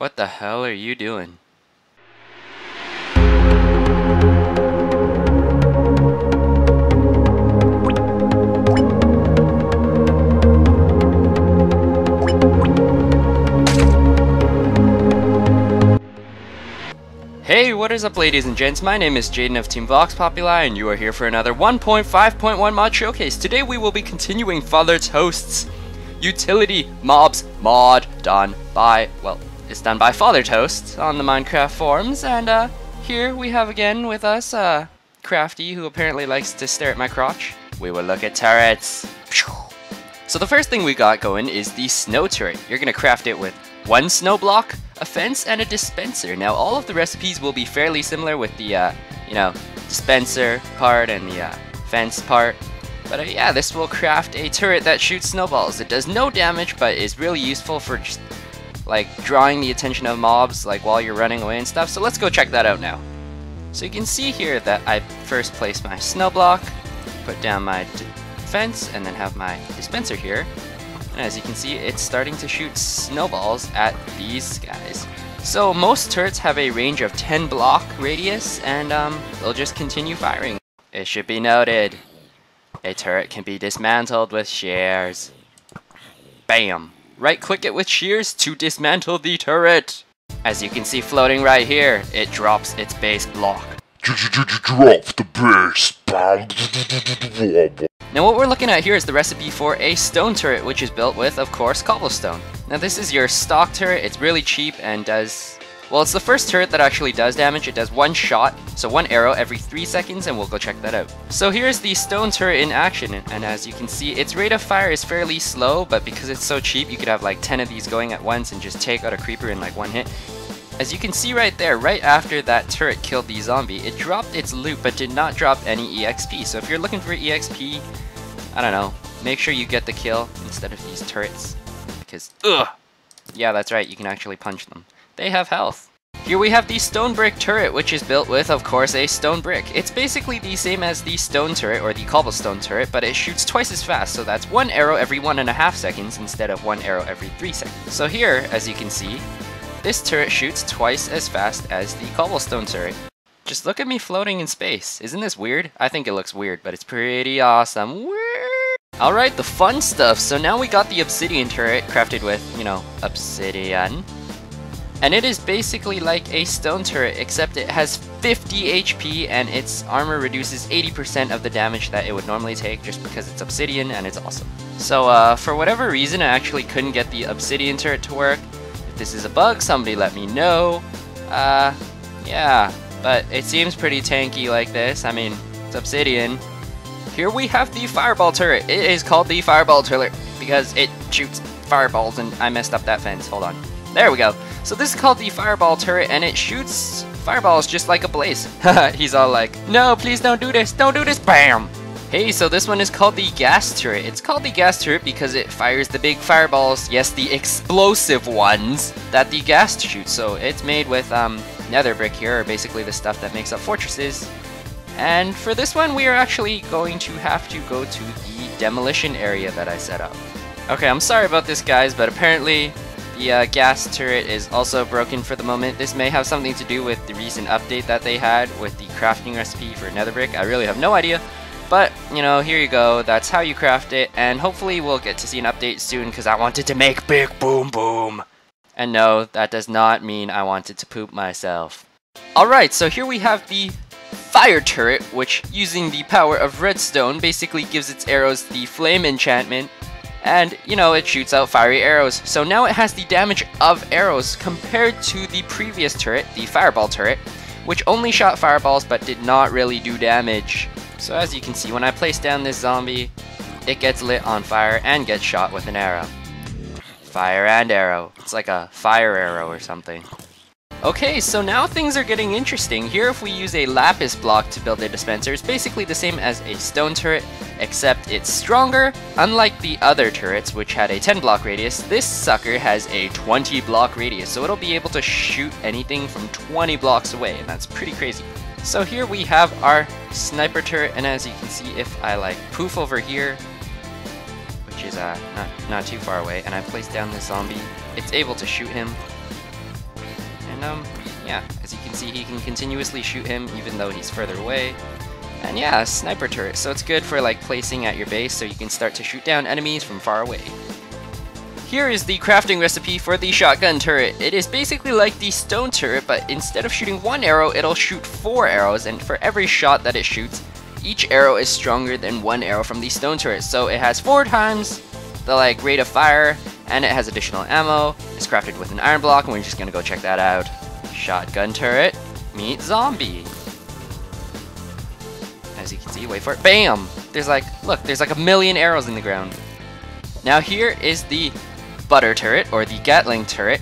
What the hell are you doing? Hey, what is up ladies and gents, my name is Jaden of Team Populi and you are here for another 1.5.1 mod showcase. Today we will be continuing Father Toast's utility mobs mod done by, well, it's done by Father Toast on the Minecraft forums, and here we have again with us Crafty, who apparently likes to stare at my crotch. We will look at turrets. So the first thing we got going is the snow turret. You're gonna craft it with one snow block, a fence, and a dispenser. Now all of the recipes will be fairly similar with the dispenser part and the fence part. But yeah, this will craft a turret that shoots snowballs. It does no damage, but is really useful for just like drawing the attention of mobs like while you're running away and stuff. So let's go check that out now. So you can see here that I first place my snow block, put down my fence, and then have my dispenser here. And as you can see, it's starting to shoot snowballs at these guys. So most turrets have a range of 10 block radius, and they'll just continue firing. It should be noted, a turret can be dismantled with shears. Bam! Right click it with shears to dismantle the turret. As you can see floating right here, it drops its base block. Drop the base. Now what we're looking at here is the recipe for a stone turret, which is built with, of course, cobblestone. Now this is your stock turret. It's really cheap and does, well, it's the first turret that actually does damage. It does one shot, so one arrow every 3 seconds, and we'll go check that out. So here's the stone turret in action, and as you can see, its rate of fire is fairly slow, but because it's so cheap, you could have like 10 of these going at once and just take out a creeper in like one hit. As you can see right there, right after that turret killed the zombie, it dropped its loot but did not drop any EXP. So if you're looking for EXP, I don't know, make sure you get the kill instead of these turrets. Because, ugh! Yeah, that's right, you can actually punch them. They have health. Here we have the stone brick turret, which is built with, of course, a stone brick. It's basically the same as the stone turret or the cobblestone turret, but it shoots twice as fast. So that's one arrow every 1.5 seconds instead of one arrow every 3 seconds. So here, as you can see, this turret shoots twice as fast as the cobblestone turret. Just look at me floating in space. Isn't this weird? I think it looks weird, but it's pretty awesome. Weird. Alright, the fun stuff. So now we got the obsidian turret crafted with, you know, obsidian. And it is basically like a stone turret, except it has 50 HP and its armor reduces 80% of the damage that it would normally take just because it's obsidian and it's awesome. So for whatever reason, I actually couldn't get the obsidian turret to work. If this is a bug, somebody let me know. Yeah, but it seems pretty tanky like this. I mean, it's obsidian. Here we have the fireball turret. It is called the fireball turret because it shoots fireballs, and I messed up that fence. Hold on. There we go. So this is called the fireball turret, and it shoots fireballs just like a blaze. He's all like, no, please don't do this. Don't do this. Bam! Hey, so this one is called the gas turret. It's called the gas turret because it fires the big fireballs, yes, the explosive ones that the gas shoots. So it's made with nether brick here, or basically the stuff that makes up fortresses. And for this one, we are actually going to have to go to the demolition area that I set up. Okay, I'm sorry about this, guys, but apparently the gas turret is also broken for the moment. This may have something to do with the recent update that they had with the crafting recipe for nether brick. I really have no idea. But, you know, here you go. That's how you craft it. And hopefully we'll get to see an update soon because I wanted to make big boom boom. And no, that does not mean I wanted to poop myself. Alright, so here we have the fire turret, which using the power of redstone basically gives its arrows the flame enchantment. And, you know, it shoots out fiery arrows. So now it has the damage of arrows compared to the previous turret, the fireball turret, which only shot fireballs but did not really do damage. So as you can see, when I place down this zombie, it gets lit on fire and gets shot with an arrow. Fire and arrow. It's like a fire arrow or something. Okay, so now things are getting interesting. Here if we use a lapis block to build a dispenser, it's basically the same as a stone turret, except it's stronger. Unlike the other turrets, which had a 10 block radius, this sucker has a 20 block radius, so it'll be able to shoot anything from 20 blocks away, and that's pretty crazy. So here we have our sniper turret, and as you can see, if I like poof over here, which is not too far away, and I place down this zombie, it's able to shoot him. And yeah, as you can see, he can continuously shoot him even though he's further away. And yeah, a sniper turret, so it's good for like placing at your base so you can start to shoot down enemies from far away. Here is the crafting recipe for the shotgun turret. It is basically like the stone turret, but instead of shooting 1 arrow, it'll shoot 4 arrows, and for every shot that it shoots, each arrow is stronger than 1 arrow from the stone turret. So it has 4 times the like rate of fire, and it has additional ammo. It's crafted with an iron block, and we're just gonna go check that out. Shotgun turret, meet zombie. As you can see, wait for it, bam! There's like, look, there's like a million arrows in the ground. Now here is the butter turret, or the Gatling turret,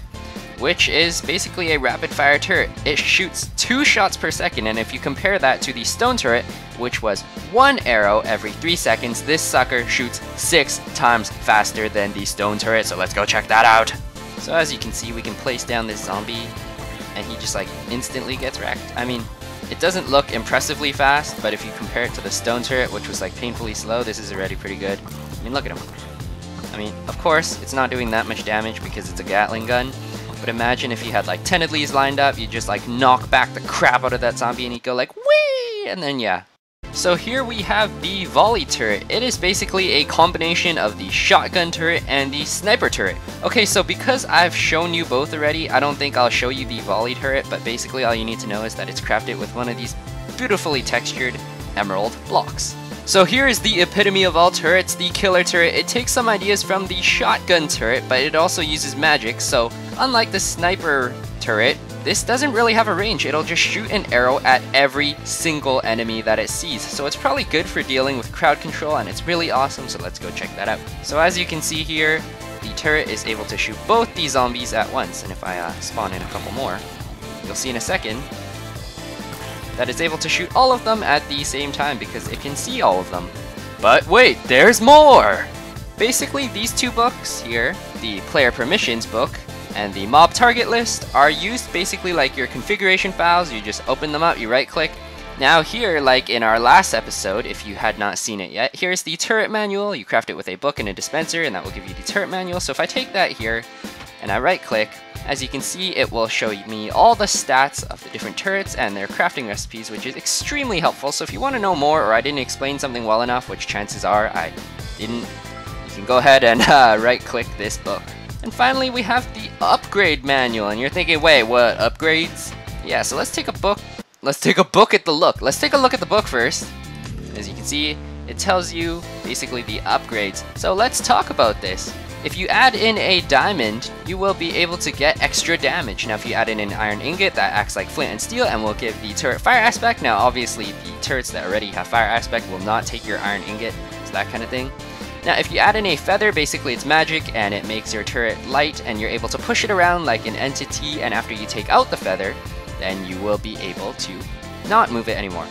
which is basically a rapid fire turret. It shoots 2 shots per second, and if you compare that to the stone turret, which was 1 arrow every 3 seconds, this sucker shoots 6 times faster than the stone turret, so let's go check that out. So as you can see, we can place down this zombie, and he just like instantly gets wrecked. I mean, it doesn't look impressively fast, but if you compare it to the stone turret, which was like painfully slow, this is already pretty good. I mean, look at him. I mean, of course, it's not doing that much damage because it's a Gatling gun, but imagine if you had like 10 of these lined up, you just like knock back the crap out of that zombie and he'd go like, whee! And then yeah. So here we have the volley turret. It is basically a combination of the shotgun turret and the sniper turret. Okay, so because I've shown you both already, I don't think I'll show you the volley turret, but basically all you need to know is that it's crafted with one of these beautifully textured emerald blocks. So here is the epitome of all turrets, the killer turret. It takes some ideas from the shotgun turret, but it also uses magic, so unlike the sniper turret, this doesn't really have a range. It'll just shoot an arrow at every single enemy that it sees. So it's probably good for dealing with crowd control, and it's really awesome, so let's go check that out. So as you can see here, the turret is able to shoot both these zombies at once, and if I spawn in a couple more, you'll see in a second that it's able to shoot all of them at the same time because it can see all of them. But wait, there's more! Basically, these 2 books here, the player permissions book and the mob target list, are used basically like your configuration files. You just open them up, you right click. Now here, like in our last episode, if you had not seen it yet, here's the turret manual. You craft it with a book and a dispenser, and that will give you the turret manual. So if I take that here and I right click, as you can see, it will show me all the stats of the different turrets and their crafting recipes, which is extremely helpful. So if you want to know more, or I didn't explain something well enough, which chances are I didn't, you can go ahead and right click this book. And finally, we have the upgrade manual, and you're thinking, wait, what, upgrades? Yeah, so let's take a look at the book first. As you can see, it tells you basically the upgrades. So let's talk about this. If you add in a diamond, you will be able to get extra damage. Now if you add in an iron ingot, that acts like flint and steel and will give the turret fire aspect. Now obviously the turrets that already have fire aspect will not take your iron ingot, so that kind of thing. Now if you add in a feather, basically it's magic and it makes your turret light and you're able to push it around like an entity, and after you take out the feather, then you will be able to not move it anymore.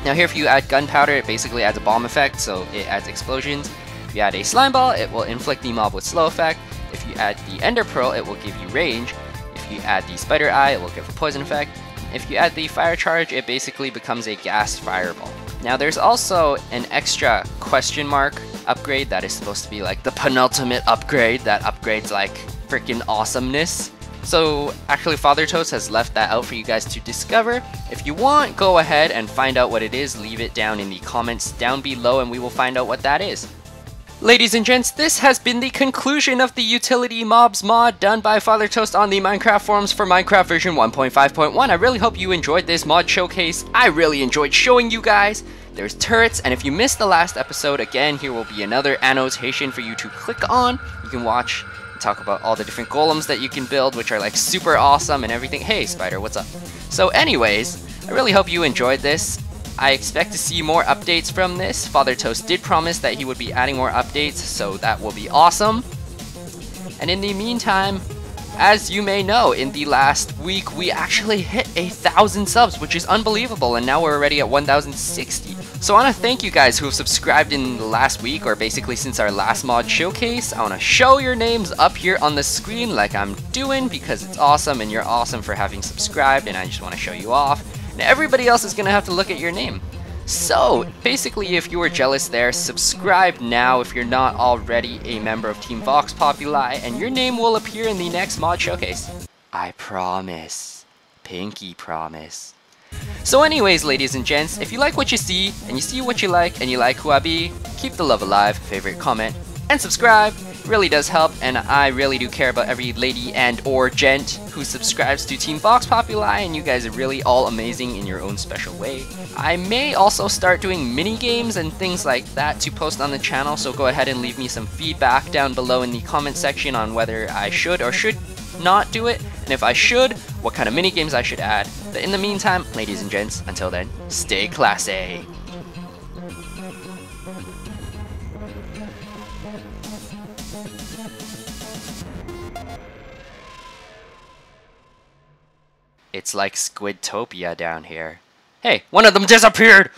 Now here if you add gunpowder, it basically adds a bomb effect, so it adds explosions. If you add a slime ball, it will inflict the mob with slow effect. If you add the ender pearl, it will give you range. If you add the spider eye, it will give a poison effect. If you add the fire charge, it basically becomes a gas fireball. Now there's also an extra question mark upgrade that is supposed to be like the penultimate upgrade that upgrades like freaking awesomeness. So actually Father Toast has left that out for you guys to discover. If you want, go ahead and find out what it is. Leave it down in the comments down below and we will find out what that is. Ladies and gents, this has been the conclusion of the Utility Mobs mod done by Father Toast on the Minecraft forums for Minecraft version 1.5.1. I really hope you enjoyed this mod showcase. I really enjoyed showing you guys. There's turrets, and if you missed the last episode, again, here will be another annotation for you to click on. You can watch and talk about all the different golems that you can build, which are like super awesome and everything. Hey, Spider, what's up? So anyways, I really hope you enjoyed this. I expect to see more updates from this. Father Toast did promise that he would be adding more updates, so that will be awesome. And in the meantime, as you may know, in the last week, we actually hit 1,000 subs, which is unbelievable, and now we're already at 1,060. So I want to thank you guys who have subscribed in the last week, or basically since our last mod showcase. I want to show your names up here on the screen like I'm doing, because it's awesome, and you're awesome for having subscribed, and I just want to show you off. And everybody else is going to have to look at your name. So, basically, if you were jealous there, subscribe now if you're not already a member of Team Vox Populi, and your name will appear in the next mod showcase. I promise. Pinky promise. So anyways, ladies and gents, if you like what you see, and you see what you like, and you like who I be, keep the love alive, favorite, comment, and subscribe. It really does help, and I really do care about every lady and or gent who subscribes to Team Vox Populi, and you guys are really all amazing in your own special way. I may also start doing mini games and things like that to post on the channel, so go ahead and leave me some feedback down below in the comment section on whether I should or should not do it, and if I should, what kind of mini games I should add. But in the meantime, ladies and gents, until then, stay classy. It's like Squidtopia down here. Hey, one of them disappeared!